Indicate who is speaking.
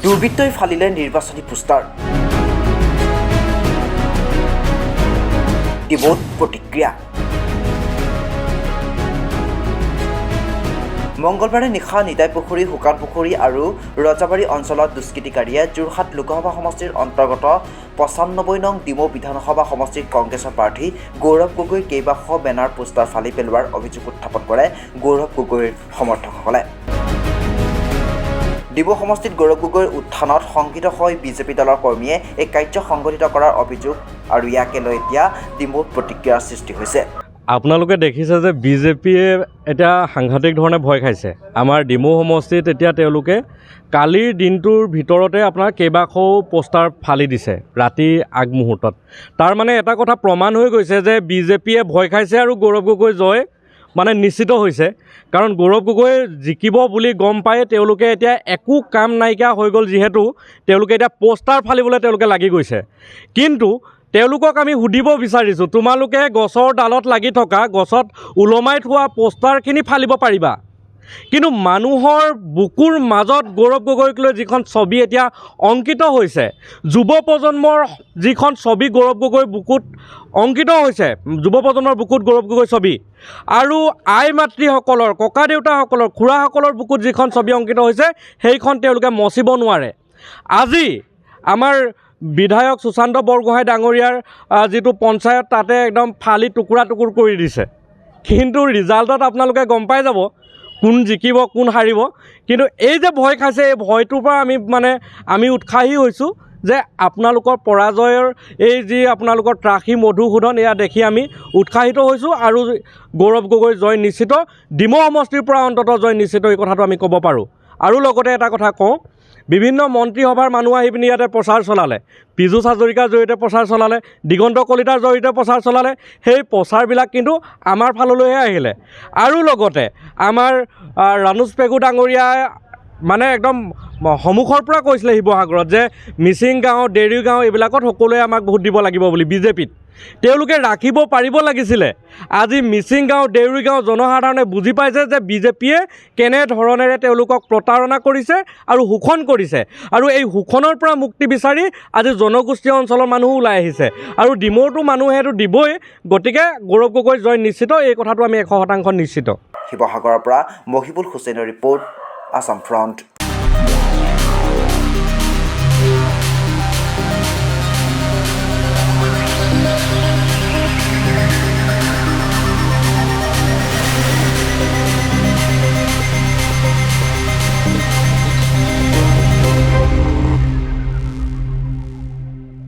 Speaker 1: দুৰ্বৃত্তই ফালিলে নিৰ্বাচনী পোষ্টাৰ ডিমৌত প্ৰতিক্ৰিয়া মঙ্গলবাৰে নিশা নিতাইপুখুৰী শুকানপুখুৰী আৰু ৰজাবাৰী অঞ্চলত দুষ্কৃতিকাৰীয়ে যোৰহাট লোকসভা সমষ্টিৰ অন্তৰ্গত ৯৫ নং ডিমৌ বিধানসভা সমষ্টিৰ কংগ্ৰেছৰ প্ৰাৰ্থী গৌৰৱ গগৈৰ কেইবাশ বেনাৰ পোষ্টাৰ ফালি পেলোৱাৰ অভিযোগ উত্থাপন কৰে গৌৰৱ গগৈৰ সমৰ্থকসকলে। ডিমৌ সমষ্টিত গৌৰৱ গগৈৰ উত্থানত শংকিত হৈ বিজেপি দলৰ কৰ্মীয়ে এই কাৰ্য সংঘটিত কৰাৰ অভিযোগ আৰু ইয়াকে লৈ এতিয়া ডিমৌত প্ৰতিক্ৰিয়াৰ সৃষ্টি হৈছে।
Speaker 2: আপোনালোকে দেখিছে যে বিজেপিয়ে এতিয়া সাংঘাতিক ধৰণে ভয় খাইছে। আমাৰ ডিমৌ সমষ্টিত এতিয়া তেওঁলোকে কালিৰ দিনটোৰ ভিতৰতে আপোনাৰ কেইবাশও পোষ্টাৰ ফালি দিছে ৰাতি আগমুহূৰ্তত। তাৰ মানে এটা কথা প্ৰমাণ হৈ গৈছে যে বিজেপিয়ে ভয় খাইছে আৰু গৌৰৱ গগৈ জয় নিশ্চিত হৈছে। কাৰণ গৌৰৱ গগৈ জিকিব বুলি গম পাই তেওঁলোকে এতিয়া একো কাম নাইকিয়া হৈ গ'ল, যিহেতু তেওঁলোকে এতিয়া পোষ্টাৰ ফালিবলৈ তেওঁলোকে লাগি গৈছে। কিন্তু তেওঁলোকক আমি সুধিব বিচাৰিছোঁ, তোমালোকে গছৰ ডালত লাগি থকা গছত ওলমাই থোৱা পোষ্টাৰখিনি ফালিব পাৰিবা, কিন্তু মানুহৰ বুকুৰ মাজত গৌৰৱ গগৈক লৈ যিখন ছবি এতিয়া অংকিত হৈছে, যুৱ প্ৰজন্মৰ যিখন ছবি গৌৰৱ গগৈৰ বুকুত অংকিত হৈছে, যুৱ প্ৰজন্মৰ বুকুত গৌৰৱ গগৈ ছবি আৰু আই মাতৃসকলৰ, ককা দেউতাসকলৰ, খুৰাসকলৰ বুকুত যিখন ছবি অংকিত হৈছে সেইখন তেওঁলোকে মচিব নোৱাৰে। আজি আমাৰ বিধায়ক সুশান্ত বৰগোহাঁই ডাঙৰীয়াৰ যিটো পঞ্চায়ত তাতে একদম ফালি টুকুৰা টুকুৰ কৰি দিছে, কিন্তু ৰিজাল্টত আপোনালোকে গম পাই যাব কোন জিকিব কোন হাৰিব। কিন্তু এই যে ভয় খাইছে, এই ভয়টোৰ পৰা আমি উৎসাহী হৈছোঁ যে আপোনালোকৰ পৰাজয়ৰ এই যি আপোনালোকৰ ত্ৰাসী মধুসূদন এয়া দেখি আমি উৎসাহিত হৈছোঁ আৰু গৌৰৱ গগৈ জয় নিশ্চিত, ডিমৌ সমষ্টিৰ পৰা অন্ততঃ জয় নিশ্চিত, এই কথাটো আমি ক'ব পাৰোঁ। আৰু লগতে এটা কথা কওঁ, বিভিন্ন মন্ত্ৰীসভাৰ মানুহ আহি পিনি ইয়াতে প্ৰচাৰ চলালে, পীযুষ হাজৰিকাৰ জৰিয়তে প্ৰচাৰ চলালে, দিগন্ত কলিতাৰ জৰিয়তে প্ৰচাৰ চলালে, সেই প্ৰচাৰবিলাক কিন্তু আমাৰ ফাললৈহে আহিলে। আৰু লগতে আমাৰ ৰানুজ পেগু ডাঙৰীয়াই একদম সন্মুখৰ পৰা কৈছিলে শিৱসাগৰত যে মিচিং গাঁও, দেউৰী গাঁও এইবিলাকত সকলোৱে আমাক ভোট দিব লাগিব বুলি। বিজেপিত তেওঁলোকে ৰাখিব পাৰিব লাগিছিলে। আজি মিচিং গাঁও, দেউৰী গাঁও জনসাধাৰণে বুজি পাইছে যে বিজেপিয়ে কেনেধৰণেৰে তেওঁলোকক প্ৰতাৰণা কৰিছে আৰু শোষণ কৰিছে, আৰু এই শোষণৰ পৰা মুক্তি বিচাৰি আজি জনগোষ্ঠীয় অঞ্চলৰ মানুহো ওলাই আহিছে, আৰু ডিমৌতো মানুহেতো দিবই। গতিকে গৌৰৱ গগৈ জয় নিশ্চিত, এই কথাটো আমি 100% নিশ্চিত।
Speaker 1: শিৱসাগৰৰ পৰা মহিবুল হুছেইনৰ ৰিপৰ্ট, আছাম ফ্ৰণ্ট।